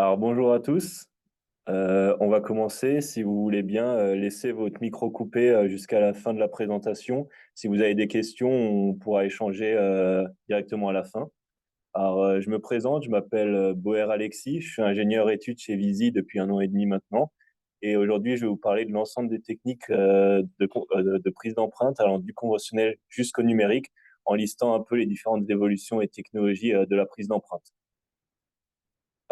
Alors bonjour à tous. On va commencer. Si vous voulez bien, laissez votre micro coupé jusqu'à la fin de la présentation. Si vous avez des questions, on pourra échanger directement à la fin. Alors, je me présente, je m'appelle Boer Alexis, je suis ingénieur études chez Visi depuis 1 an et demi maintenant. Et aujourd'hui, je vais vous parler de l'ensemble des techniques de prise d'empreinte, allant du conventionnel jusqu'au numérique, en listant un peu les différentes évolutions et technologies de la prise d'empreinte.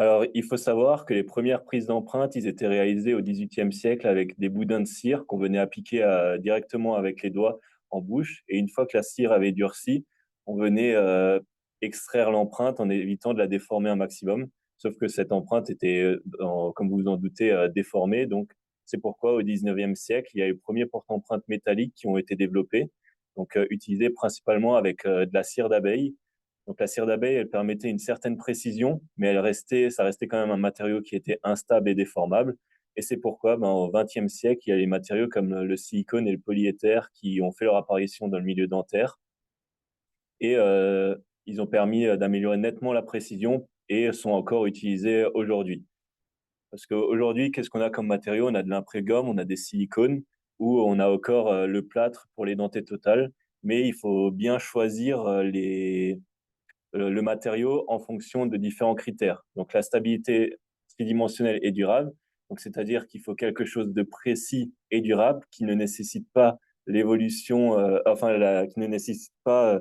Alors, il faut savoir que les premières prises d'empreintes, ils étaient réalisées au XVIIIe siècle avec des boudins de cire qu'on venait appliquer directement avec les doigts en bouche. Et une fois que la cire avait durci, on venait extraire l'empreinte en évitant de la déformer un maximum. Sauf que cette empreinte était, comme vous vous en doutez, déformée. Donc, c'est pourquoi au XIXe siècle, il y a les premiers porte-empreintes métalliques qui ont été développés, donc utilisés principalement avec de la cire d'abeille. Donc la cire d'abeille, elle permettait une certaine précision, mais ça restait quand même un matériau qui était instable et déformable. Et c'est pourquoi, au XXe siècle, il y a les matériaux comme le silicone et le polyéther qui ont fait leur apparition dans le milieu dentaire. Et ils ont permis d'améliorer nettement la précision et sont encore utilisés aujourd'hui. Parce qu'aujourd'hui, qu'est-ce qu'on a comme matériau? On a de l'imprégomme, on a des silicones, ou on a encore le plâtre pour les dentés totales. Mais il faut bien choisir le matériau en fonction de différents critères. Donc la stabilité tridimensionnelle et durable, donc c'est-à-dire qu'il faut quelque chose de précis et durable qui ne nécessite pas l'évolution, qui ne nécessite pas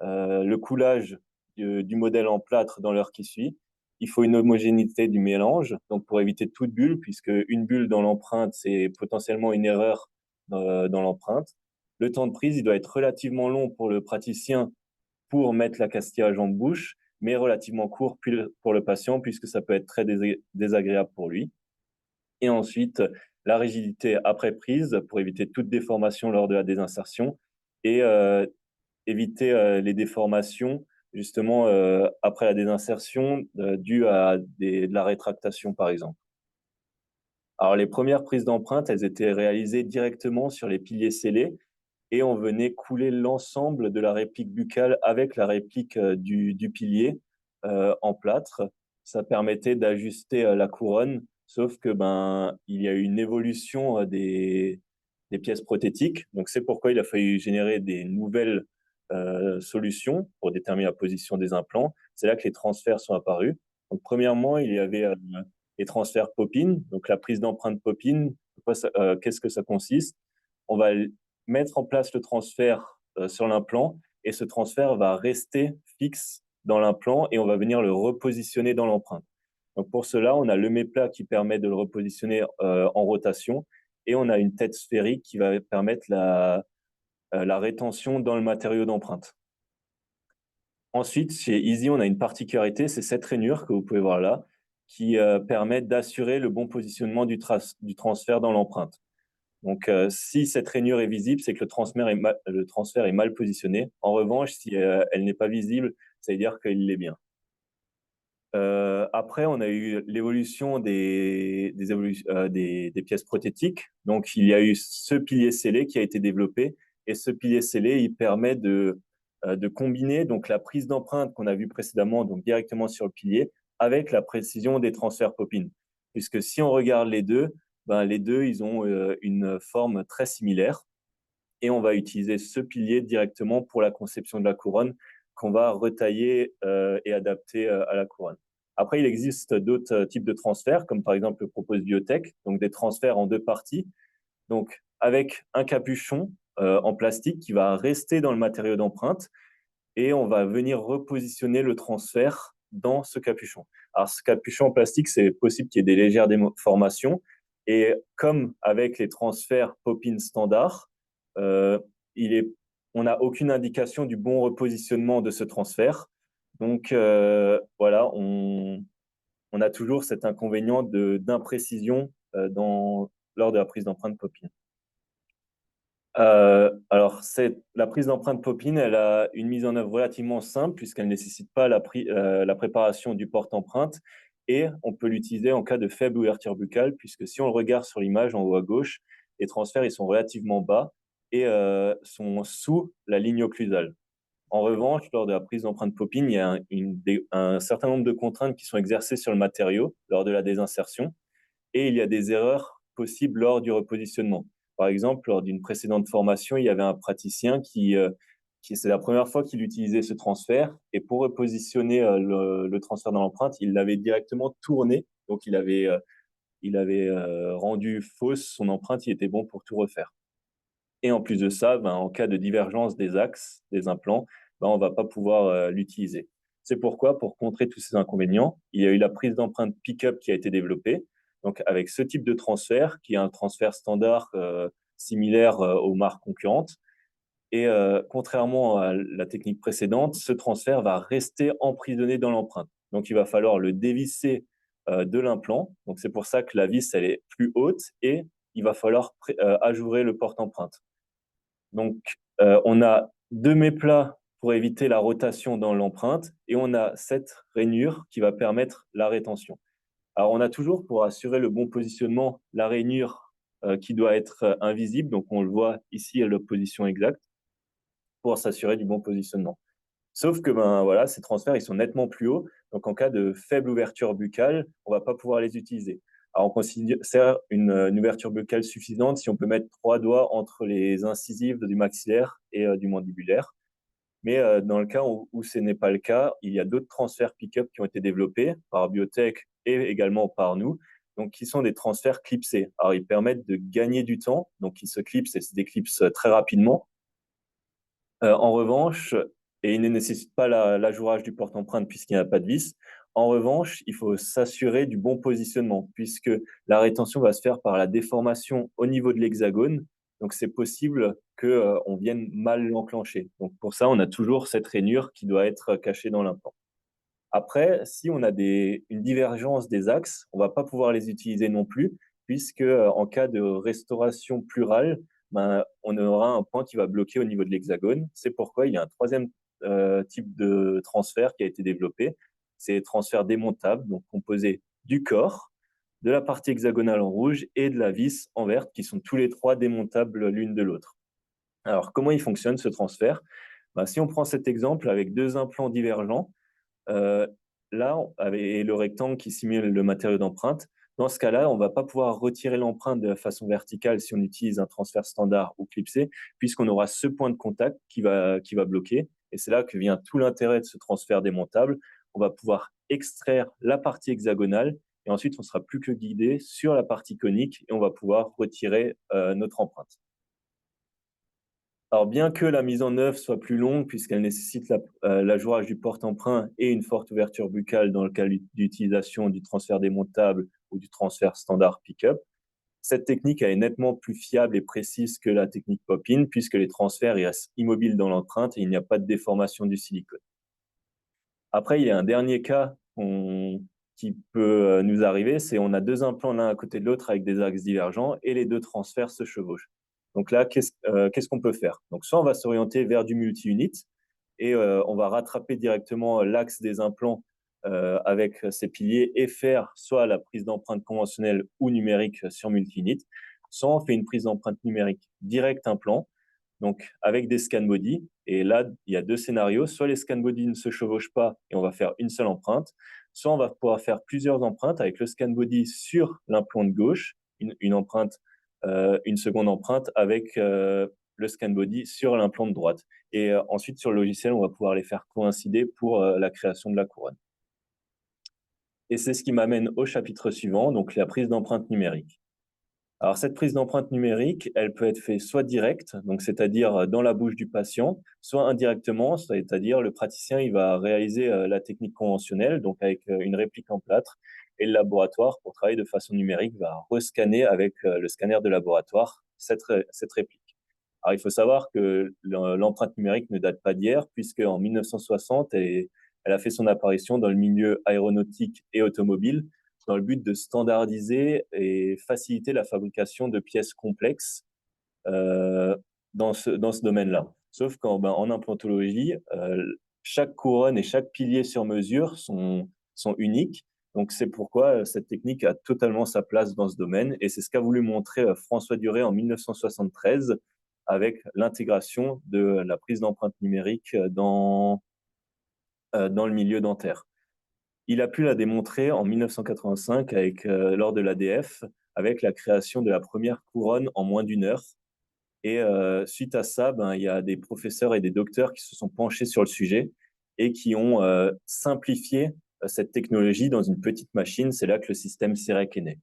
le coulage du modèle en plâtre dans l'heure qui suit. Il faut une homogénéité du mélange, donc pour éviter toute bulle, puisque une bulle dans l'empreinte, c'est potentiellement une erreur dans l'empreinte. Le temps de prise, il doit être relativement long pour le praticien pour mettre l'accastillage en bouche, mais relativement court pour le patient, puisque ça peut être très désagréable pour lui. Et ensuite, la rigidité après prise, pour éviter toute déformation lors de la désinsertion, et éviter les déformations, justement, après la désinsertion, dues à de la rétractation, par exemple. Alors, les premières prises d'empreintes, elles étaient réalisées directement sur les piliers scellés, et on venait couler l'ensemble de la réplique buccale avec la réplique du pilier en plâtre. Ça permettait d'ajuster la couronne, sauf que il y a eu une évolution des pièces prothétiques. Donc c'est pourquoi il a fallu générer des nouvelles solutions pour déterminer la position des implants. C'est là que les transferts sont apparus. Donc premièrement, il y avait les transferts Popin, donc la prise d'empreinte Popin. Qu'est-ce que ça consiste? On va mettre en place le transfert sur l'implant et ce transfert va rester fixe dans l'implant et on va venir le repositionner dans l'empreinte. Donc pour cela, on a le méplat qui permet de le repositionner en rotation et on a une tête sphérique qui va permettre la rétention dans le matériau d'empreinte. Ensuite, chez Easy, on a une particularité, c'est cette rainure que vous pouvez voir là, qui permet d'assurer le bon positionnement du transfert dans l'empreinte. Donc, si cette rainure est visible, c'est que le transfert est mal positionné. En revanche, si elle n'est pas visible, ça veut dire qu'il l'est bien. Après, on a eu l'évolution des pièces prothétiques. Donc, il y a eu ce pilier scellé qui a été développé. Et ce pilier scellé, il permet de combiner donc, la prise d'empreinte qu'on a vue précédemment, donc directement sur le pilier, avec la précision des transferts Popin. Puisque si on regarde les deux, ils ont une forme très similaire. Et on va utiliser ce pilier directement pour la conception de la couronne qu'on va retailler et adapter à la couronne. Après, il existe d'autres types de transferts, comme par exemple le propose Biotech, donc des transferts en deux parties, donc avec un capuchon en plastique qui va rester dans le matériau d'empreinte et on va venir repositionner le transfert dans ce capuchon. Alors, ce capuchon en plastique, c'est possible qu'il y ait des légères déformations. Et comme avec les transferts Popin standard, euh, il est, on n'a aucune indication du bon repositionnement de ce transfert. Donc, voilà, on a toujours cet inconvénient d'imprécision lors de la prise d'empreinte Popin. Alors, la prise d'empreinte Popin, elle a une mise en œuvre relativement simple puisqu'elle ne nécessite pas la préparation du porte-empreinte et on peut l'utiliser en cas de faible ouverture buccale puisque si on le regarde sur l'image en haut à gauche, les transferts ils sont relativement bas et sont sous la ligne occlusale. En revanche, lors de la prise d'empreinte Popin, il y a un certain nombre de contraintes qui sont exercées sur le matériau lors de la désinsertion et il y a des erreurs possibles lors du repositionnement. Par exemple, lors d'une précédente formation, il y avait un praticien qui c'est la première fois qu'il utilisait ce transfert et pour repositionner le transfert dans l'empreinte, il l'avait directement tourné. Donc, il avait rendu fausse son empreinte, il était bon pour tout refaire. Et en plus de ça, en cas de divergence des axes des implants, on ne va pas pouvoir l'utiliser. C'est pourquoi, pour contrer tous ces inconvénients, il y a eu la prise d'empreinte pick-up qui a été développée. Donc, avec ce type de transfert, qui est un transfert standard similaire aux marques concurrentes. Et contrairement à la technique précédente, ce transfert va rester emprisonné dans l'empreinte. Donc, il va falloir le dévisser de l'implant. Donc, c'est pour ça que la vis, elle est plus haute et il va falloir ajourer le porte-empreinte. Donc, on a deux méplats pour éviter la rotation dans l'empreinte et on a cette rainure qui va permettre la rétention. Alors, on a toujours, pour assurer le bon positionnement, la rainure qui doit être invisible. Donc, on le voit ici à la position exacte pour s'assurer du bon positionnement. Sauf que voilà, ces transferts, ils sont nettement plus hauts. Donc, en cas de faible ouverture buccale, on ne va pas pouvoir les utiliser. Alors, on considère une ouverture buccale suffisante si on peut mettre 3 doigts entre les incisives du maxillaire et du mandibulaire. Mais dans le cas où ce n'est pas le cas, il y a d'autres transferts pick-up qui ont été développés par Biotech et également par nous, donc qui sont des transferts clipsés. Alors, ils permettent de gagner du temps, donc ils se clipsent et se déclipsent très rapidement. En revanche, et il ne nécessite pas l'ajourage du porte-empreinte puisqu'il n'y a pas de vis. En revanche, il faut s'assurer du bon positionnement puisque la rétention va se faire par la déformation au niveau de l'hexagone. Donc, c'est possible qu'on vienne mal l'enclencher. Donc, pour ça, on a toujours cette rainure qui doit être cachée dans l'implant. Après, si on a une divergence des axes, on ne va pas pouvoir les utiliser non plus, puisque en cas de restauration plurale, on aura un point qui va bloquer au niveau de l'hexagone. C'est pourquoi il y a un troisième type de transfert qui a été développé. C'est les transferts démontables, donc composés du corps, de la partie hexagonale en rouge et de la vis en verte, qui sont tous les trois démontables l'une de l'autre. Alors, comment il fonctionne ce transfert? Si on prend cet exemple avec deux implants divergents, euh, là, avec le rectangle qui simule le matériau d'empreinte, dans ce cas-là, on ne va pas pouvoir retirer l'empreinte de façon verticale si on utilise un transfert standard ou clipsé, puisqu'on aura ce point de contact qui va bloquer. Et c'est là que vient tout l'intérêt de ce transfert démontable. On va pouvoir extraire la partie hexagonale et ensuite on sera plus que guidé sur la partie conique et on va pouvoir retirer notre empreinte. Alors, bien que la mise en œuvre soit plus longue, puisqu'elle nécessite l'ajourage du porte-emprunt et une forte ouverture buccale dans le cas d'utilisation du transfert démontable ou du transfert standard pick-up, cette technique est nettement plus fiable et précise que la technique pop-in, puisque les transferts restent immobiles dans l'empreinte et il n'y a pas de déformation du silicone. Après, il y a un dernier cas qui peut nous arriver, c'est on a deux implants l'un à côté de l'autre avec des axes divergents et les deux transferts se chevauchent. Donc là, qu'est-ce qu'on peut faire? Donc soit on va s'orienter vers du multi-unit et on va rattraper directement l'axe des implants avec ces piliers et faire soit la prise d'empreinte conventionnelle ou numérique sur multi-unit, soit on fait une prise d'empreinte numérique direct implant, donc avec des scan body. Et là, il y a deux scénarios. Soit les scan body ne se chevauchent pas et on va faire une seule empreinte, soit on va pouvoir faire plusieurs empreintes avec le scan body sur l'implant de gauche, une empreinte, une seconde empreinte avec le scan body sur l'implant de droite. Et ensuite, sur le logiciel, on va pouvoir les faire coïncider pour la création de la couronne. Et c'est ce qui m'amène au chapitre suivant, donc la prise d'empreinte numérique. Alors, cette prise d'empreinte numérique, elle peut être faite soit directe, donc c'est-à-dire dans la bouche du patient, soit indirectement, c'est-à-dire le praticien, il va réaliser la technique conventionnelle, donc avec une réplique en plâtre, et le laboratoire, pour travailler de façon numérique, va rescanner avec le scanner de laboratoire cette réplique. Alors, il faut savoir que l'empreinte numérique ne date pas d'hier, puisque en 1960, elle a fait son apparition dans le milieu aéronautique et automobile, dans le but de standardiser et faciliter la fabrication de pièces complexes dans ce domaine-là. Sauf qu'en implantologie, chaque couronne et chaque pilier sur mesure sont uniques. Donc, c'est pourquoi cette technique a totalement sa place dans ce domaine. Et c'est ce qu'a voulu montrer François Duret en 1973 avec l'intégration de la prise d'empreinte numérique dans le milieu dentaire. Il a pu la démontrer en 1985 lors de l'ADF, avec la création de la première couronne en moins d'une heure. Et suite à ça, il y a des professeurs et des docteurs qui se sont penchés sur le sujet et qui ont simplifié cette technologie dans une petite machine. C'est là que le système CEREC est né.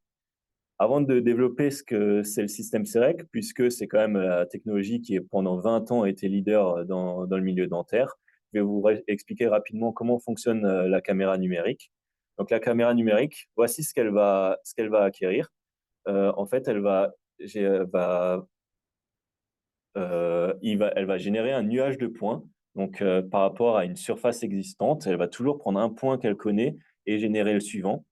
Avant de développer ce que c'est le système CEREC, puisque c'est quand même la technologie qui, pendant 20 ans, a été leader dans le milieu dentaire, je vais vous expliquer rapidement comment fonctionne la caméra numérique. Donc, la caméra numérique, voici ce qu'elle va acquérir. En fait, elle va générer un nuage de points. Donc, par rapport à une surface existante, elle va toujours prendre un point qu'elle connaît et générer le suivant.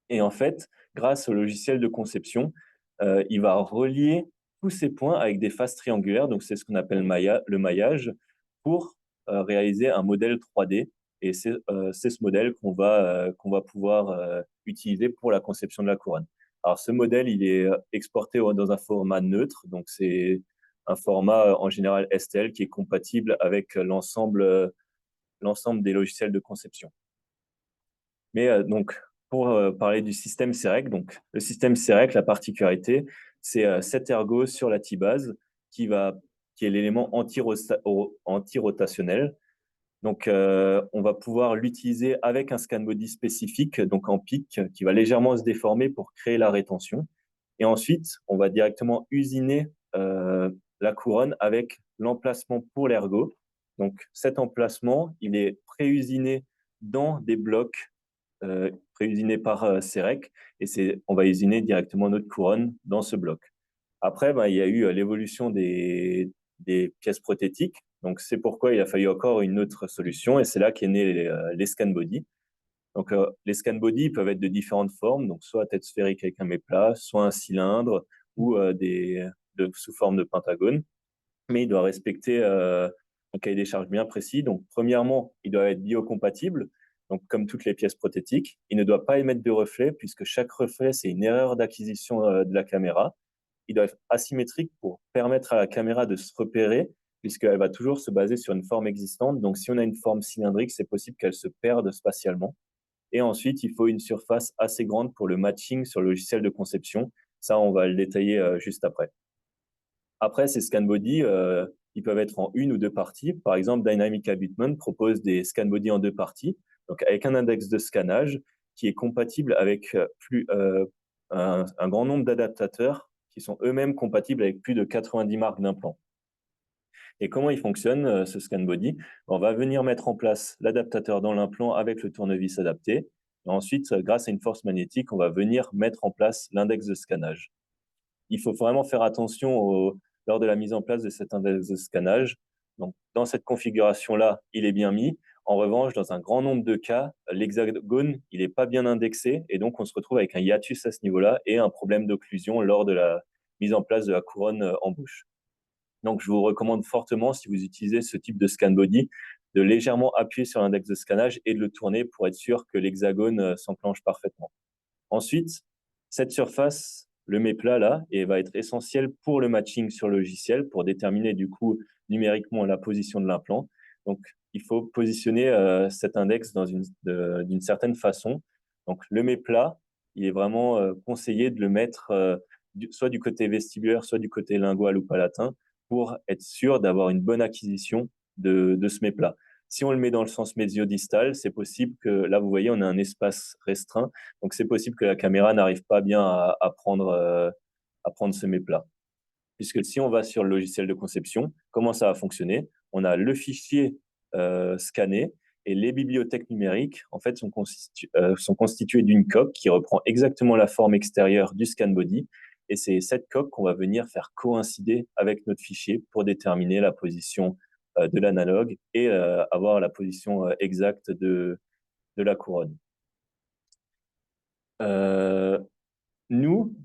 Et en fait, grâce au logiciel de conception, il va relier tous ces points avec des faces triangulaires. Donc, c'est ce qu'on appelle le maillage pour réaliser un modèle 3D. Et c'est ce modèle qu'on va pouvoir utiliser pour la conception de la couronne. Alors, ce modèle, il est exporté dans un format neutre. Donc, c'est un format en général STL qui est compatible avec l'ensemble des logiciels de conception. Mais donc, pour parler du système CEREC, donc le système CEREC, la particularité, c'est cet ergot sur la T-base qui est l'élément anti-rotationnel. Donc, on va pouvoir l'utiliser avec un scan body spécifique, donc en pic, qui va légèrement se déformer pour créer la rétention. Et ensuite, on va directement usiner la couronne avec l'emplacement pour l'ergot. Donc, cet emplacement, il est pré-usiné dans des blocs pré-usinés par CEREC, et on va usiner directement notre couronne dans ce bloc. Après, il y a eu l'évolution des pièces prothétiques. Donc, c'est pourquoi il a fallu encore une autre solution. Et c'est là qu'est né les scan body. Donc, les scan body peuvent être de différentes formes. Donc, soit tête sphérique avec un méplat, soit un cylindre ou sous forme de pentagone. Mais il doit respecter un cahier des charges bien précis. Donc, premièrement, il doit être biocompatible. Donc, comme toutes les pièces prothétiques, il ne doit pas émettre de reflet puisque chaque reflet, c'est une erreur d'acquisition de la caméra. Il doit être asymétrique pour permettre à la caméra de se repérer, puisqu'elle va toujours se baser sur une forme existante. Donc, si on a une forme cylindrique, c'est possible qu'elle se perde spatialement. Et ensuite, il faut une surface assez grande pour le matching sur le logiciel de conception. Ça, on va le détailler juste après. Après, ces scan body, ils peuvent être en une ou deux parties. Par exemple, Dynamic Abutment propose des scan body en deux parties, donc avec un index de scannage qui est compatible avec un grand nombre d'adaptateurs qui sont eux-mêmes compatibles avec plus de 90 marques d'implants. Et comment il fonctionne, ce scan body? On va venir mettre en place l'adaptateur dans l'implant avec le tournevis adapté. Et ensuite, grâce à une force magnétique, on va venir mettre en place l'index de scannage. Il faut vraiment faire attention lors de la mise en place de cet index de scannage. Donc, dans cette configuration-là, il est bien mis. En revanche, dans un grand nombre de cas, l'hexagone, il n'est pas bien indexé et donc on se retrouve avec un hiatus à ce niveau-là et un problème d'occlusion lors de la mise en place de la couronne en bouche. Donc, je vous recommande fortement, si vous utilisez ce type de scan body, de légèrement appuyer sur l'index de scannage et de le tourner pour être sûr que l'hexagone s'enclenche parfaitement. Ensuite, cette surface, le méplat là, et va être essentiel pour le matching sur le logiciel, pour déterminer du coup numériquement la position de l'implant. Donc, il faut positionner cet index d'une certaine façon. Donc, le méplat, il est vraiment conseillé de le mettre soit du côté vestibulaire, soit du côté lingual ou palatin, pour être sûr d'avoir une bonne acquisition de ce méplat. Si on le met dans le sens mésiodistal, c'est possible que, là, vous voyez, on a un espace restreint. Donc, c'est possible que la caméra n'arrive pas bien à prendre ce méplat. Puisque si on va sur le logiciel de conception, comment ça va fonctionner? On a le fichier scanné et les bibliothèques numériques, en fait, sont constituées d'une coque qui reprend exactement la forme extérieure du scan body. Et c'est cette coque qu'on va venir faire coïncider avec notre fichier pour déterminer la position de l'analogue et avoir la position exacte de la couronne. Nous,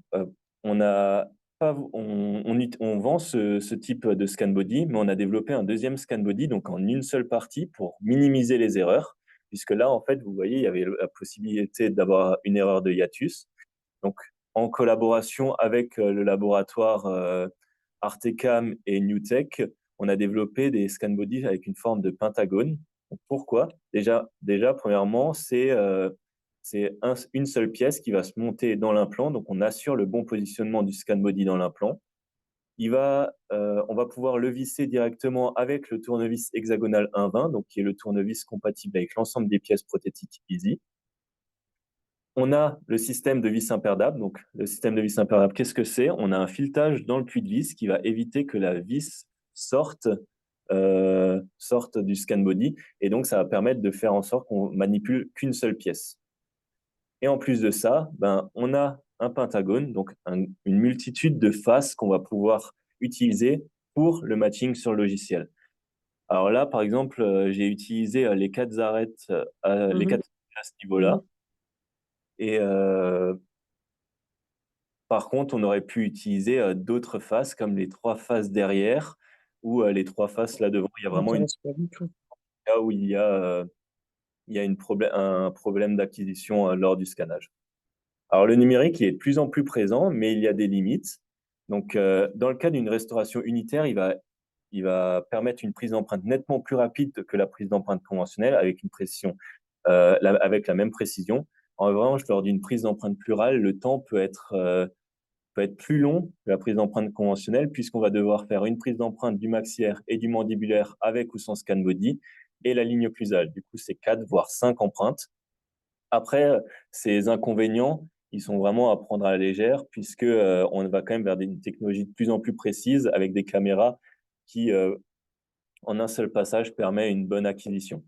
on a pas, on vend ce type de scan body, mais on a développé un deuxième scan body, donc en une seule partie pour minimiser les erreurs, puisque là, en fait, vous voyez, il y avait la possibilité d'avoir une erreur de hiatus. Donc, en collaboration avec le laboratoire Artecam et Newtek, on a développé des scan body avec une forme de pentagone. Donc, pourquoi? Déjà, premièrement, c'est une seule pièce qui va se monter dans l'implant. Donc, on assure le bon positionnement du scan body dans l'implant. On va pouvoir le visser directement avec le tournevis hexagonal 1.20, donc qui est le tournevis compatible avec l'ensemble des pièces prothétiques Easy. On a le système de vis imperdable. Donc, le système de vis imperdable, qu'est-ce que c'est? On a un filetage dans le puits de vis qui va éviter que la vis sorte du scan body. Et donc, ça va permettre de faire en sorte qu'on manipule qu'une seule pièce. Et en plus de ça, on a un pentagone, donc une multitude de faces qu'on va pouvoir utiliser pour le matching sur le logiciel. Alors là, par exemple, j'ai utilisé les 4 arêtes, les 4 à ce niveau-là. Et par contre, on aurait pu utiliser d'autres faces, comme les 3 faces derrière ou les 3 faces là devant. Il y a vraiment une m'intéresse pas du tout. cas où il y a un problème d'acquisition lors du scannage. Alors, le numérique, il est de plus en plus présent, mais il y a des limites. Donc, dans le cas d'une restauration unitaire, il va permettre une prise d'empreinte nettement plus rapide que la prise d'empreinte conventionnelle avec une précision, avec la même précision. En revanche, lors d'une prise d'empreinte plurale, le temps peut être plus long que la prise d'empreinte conventionnelle, puisqu'on va devoir faire une prise d'empreinte du maxillaire et du mandibulaire avec ou sans scan body et la ligne occlusale. Du coup, c'est 4 voire 5 empreintes. Après, ces inconvénients, ils sont vraiment à prendre à la légère, puisque on va quand même vers des technologies de plus en plus précises avec des caméras qui, en un seul passage, permet une bonne acquisition.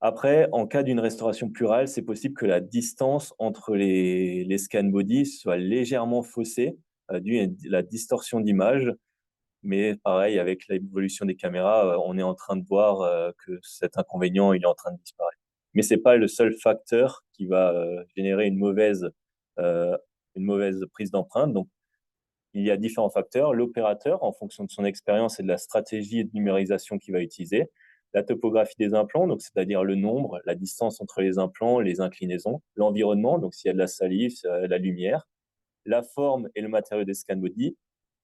Après, en cas d'une restauration plurale, c'est possible que la distance entre les scan body soit légèrement faussée, due à la distorsion d'image. Mais pareil, avec l'évolution des caméras, on est en train de voir que cet inconvénient, il est en train de disparaître. Mais c'est pas le seul facteur qui va générer euh, une mauvaise prise d'empreinte. Donc, il y a différents facteurs. L'opérateur, en fonction de son expérience et de la stratégie de numérisation qu'il va utiliser. La topographie des implants, donc c'est-à-dire le nombre, la distance entre les implants, les inclinaisons. L'environnement, donc s'il y a de la salive, la lumière. La forme et le matériau des scan body.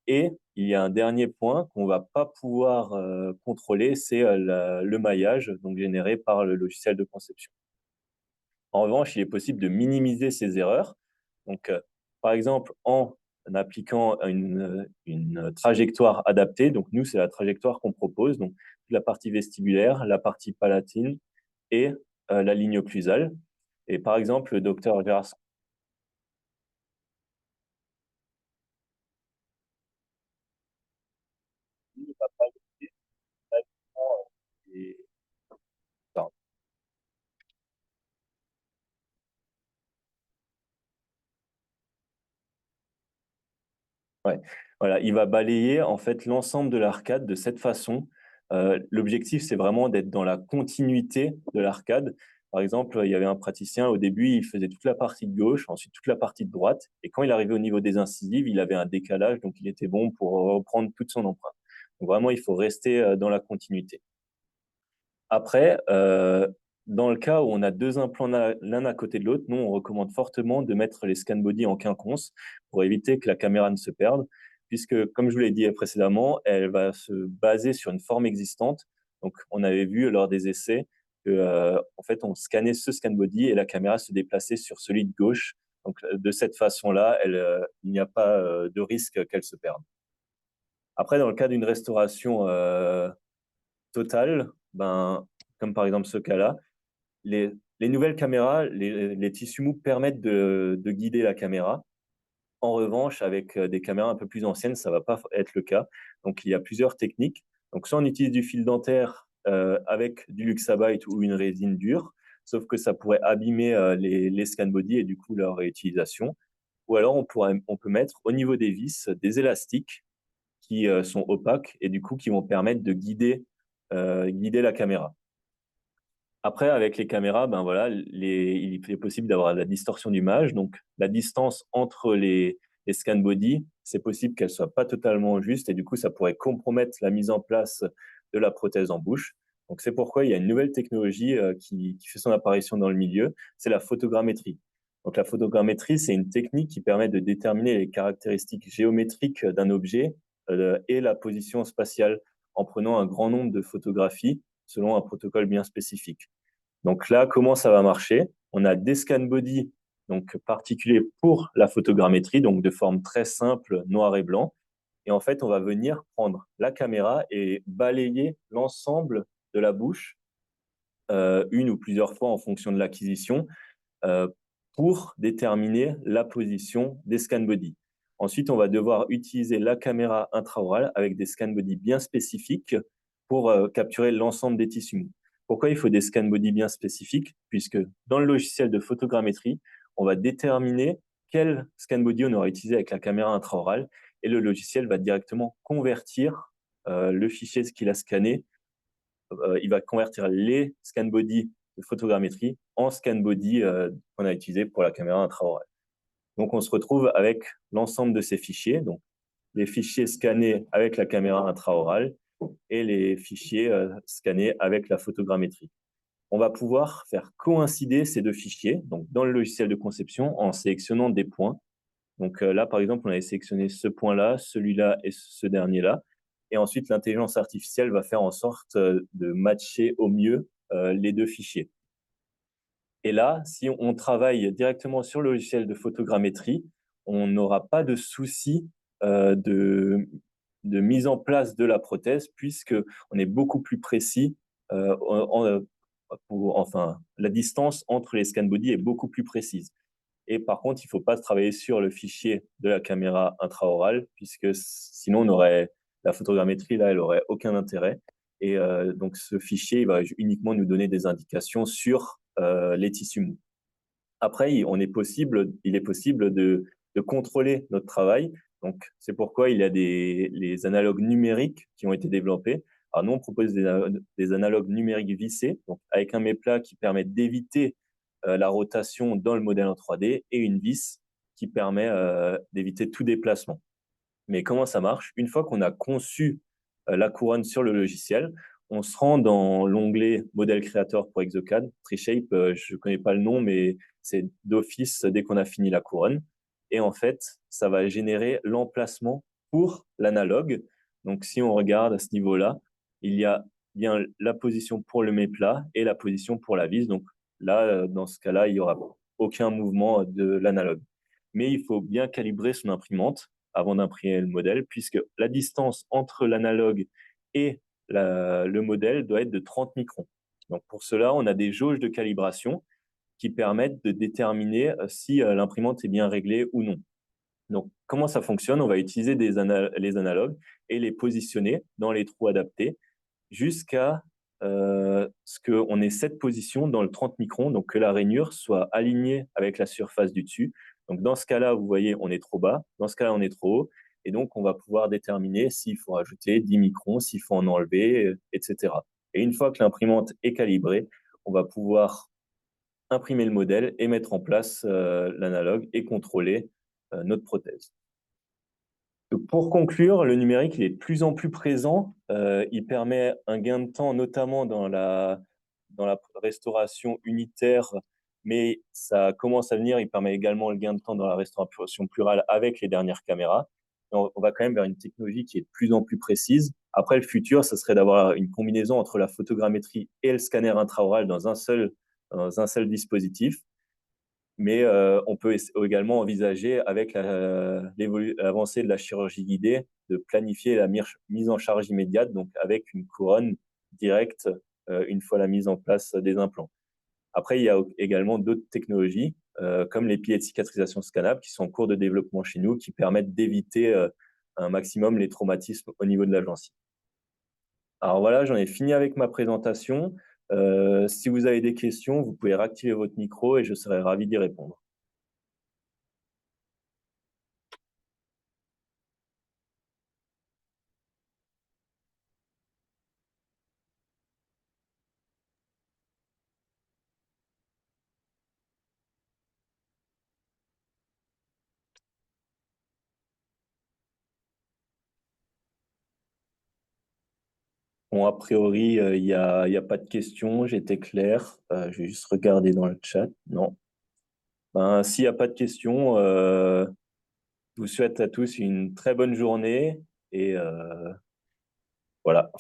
Et il y a un dernier point qu'on va pas pouvoir contrôler, c'est le maillage, donc généré par le logiciel de conception. En revanche, il est possible de minimiser ces erreurs. Donc, par exemple, en appliquant une trajectoire adaptée. Donc, nous, c'est la trajectoire qu'on propose. Donc, la partie vestibulaire, la partie palatine et la ligne occlusale. Et par exemple, le docteur Gérard Sandy va pas et- pardon. Ouais. Voilà, il va balayer en fait l'ensemble de l'arcade de cette façon. L'objectif, c'est vraiment d'être dans la continuité de l'arcade. Par exemple, il y avait un praticien, au début, il faisait toute la partie de gauche, ensuite toute la partie de droite, et quand il arrivait au niveau des incisives, il avait un décalage, donc il était bon pour reprendre toute son empreinte. Donc vraiment, il faut rester dans la continuité. Après, dans le cas où on a 2 implants l'un à côté de l'autre, nous, on recommande fortement de mettre les scan body en quinconce pour éviter que la caméra ne se perde, puisque, comme je vous l'ai dit précédemment, elle va se baser sur une forme existante. Donc, on avait vu lors des essais que, en fait, on scannait ce scan body et la caméra se déplaçait sur celui de gauche. Donc, de cette façon-là, il n'y a pas de risque qu'elle se perde. Après, dans le cas d'une restauration totale, comme par exemple ce cas-là, les nouvelles caméras, les tissus mous permettent de guider la caméra. En revanche, avec des caméras un peu plus anciennes, ça ne va pas être le cas. Donc, il y a plusieurs techniques. Donc, soit on utilise du fil dentaire avec du Luxabite ou une résine dure, sauf que ça pourrait abîmer les scan body et du coup leur réutilisation. Ou alors, on peut mettre au niveau des vis des élastiques qui sont opaques et du coup qui vont permettre de guider la caméra. Après, avec les caméras, voilà, il est possible d'avoir la distorsion d'image. Donc, la distance entre les scan body, c'est possible qu'elle soit pas totalement juste et du coup, ça pourrait compromettre la mise en place de la prothèse en bouche. Donc, c'est pourquoi il y a une nouvelle technologie qui fait son apparition dans le milieu, c'est la photogrammétrie. Donc, la photogrammétrie, c'est une technique qui permet de déterminer les caractéristiques géométriques d'un objet et la position spatiale en prenant un grand nombre de photographies selon un protocole bien spécifique. Donc là, comment ça va marcher? On a des scan body donc particuliers pour la photogrammétrie, donc de forme très simple, noir et blanc. Et en fait, on va venir prendre la caméra et balayer l'ensemble de la bouche, une ou plusieurs fois en fonction de l'acquisition, euh, pour déterminer la position des scan body. Ensuite, on va devoir utiliser la caméra intraorale avec des scan body bien spécifiques pour capturer l'ensemble des tissus mous. Pourquoi il faut des scan body bien spécifiques? Puisque dans le logiciel de photogrammétrie, on va déterminer quel scan body on aura utilisé avec la caméra intraorale et le logiciel va directement convertir le fichier qu'il a scanné. Il va convertir les scan body de photogrammétrie en scan body qu'on a utilisé pour la caméra intraorale. Donc, on se retrouve avec l'ensemble de ces fichiers, donc les fichiers scannés avec la caméra intraorale et les fichiers scannés avec la photogrammétrie. On va pouvoir faire coïncider ces deux fichiers donc dans le logiciel de conception en sélectionnant des points. Donc là, par exemple, on avait sélectionné ce point-là, celui-là et ce dernier-là. Et ensuite, l'intelligence artificielle va faire en sorte de matcher au mieux les deux fichiers. Et là, si on travaille directement sur le logiciel de photogrammétrie, on n'aura pas de souci de mise en place de la prothèse, puisqu'on est beaucoup plus précis. Enfin, la distance entre les scan body est beaucoup plus précise. Et par contre, il ne faut pas travailler sur le fichier de la caméra intraorale, puisque sinon, la photogrammétrie, là, elle n'aurait aucun intérêt. Et donc, ce fichier, il va uniquement nous donner des indications sur les tissus mous. Après, il est possible de contrôler notre travail. Donc, c'est pourquoi il y a les analogues numériques qui ont été développés. Alors, nous, on propose des analogues numériques vissés, donc avec un méplat qui permet d'éviter la rotation dans le modèle en 3D et une vis qui permet d'éviter tout déplacement. Mais comment ça marche? Une fois qu'on a conçu la couronne sur le logiciel, on se rend dans l'onglet modèle créateur pour Exocad. Treeshape, je ne connais pas le nom, mais c'est d'office dès qu'on a fini la couronne. Et en fait, ça va générer l'emplacement pour l'analogue. Donc, si on regarde à ce niveau-là, il y a bien la position pour le méplat et la position pour la vis. Donc là, dans ce cas-là, il n'y aura aucun mouvement de l'analogue. Mais il faut bien calibrer son imprimante avant d'imprimer le modèle, puisque la distance entre l'analogue et le modèle doit être de 30 microns. Donc pour cela, on a des jauges de calibration qui permettent de déterminer si l'imprimante est bien réglée ou non. Donc comment ça fonctionne? On va utiliser les analogues et les positionner dans les trous adaptés jusqu'à ce qu'on ait cette position dans le 30 microns, donc que la rainure soit alignée avec la surface du dessus. Donc dans ce cas-là, vous voyez, on est trop bas, dans ce cas-là, on est trop haut, et donc on va pouvoir déterminer s'il faut rajouter 10 microns, s'il faut en enlever, etc. Et une fois que l'imprimante est calibrée, on va pouvoir imprimer le modèle et mettre en place l'analogue et contrôler notre prothèse. Pour conclure, le numérique il est de plus en plus présent. Il permet un gain de temps, notamment dans la restauration unitaire, mais ça commence à venir. Il permet également le gain de temps dans la restauration plurale avec les dernières caméras. On va quand même vers une technologie qui est de plus en plus précise. Après, le futur, ce serait d'avoir une combinaison entre la photogrammétrie et le scanner intraoral dans un seul dispositif. Mais on peut également envisager, avec l'avancée de la chirurgie guidée, de planifier la mise en charge immédiate, donc avec une couronne directe une fois la mise en place des implants. Après, il y a également d'autres technologies, comme les piliers de cicatrisation scannable, qui sont en cours de développement chez nous, qui permettent d'éviter un maximum les traumatismes au niveau de la gencive. Alors voilà, j'en ai fini avec ma présentation. Si vous avez des questions, vous pouvez réactiver votre micro et je serai ravi d'y répondre. Bon, a priori, il y a pas de questions, j'étais clair. Je vais juste regarder dans le chat. Non. Ben, s'il n'y a pas de questions, je vous souhaite à tous une très bonne journée et voilà.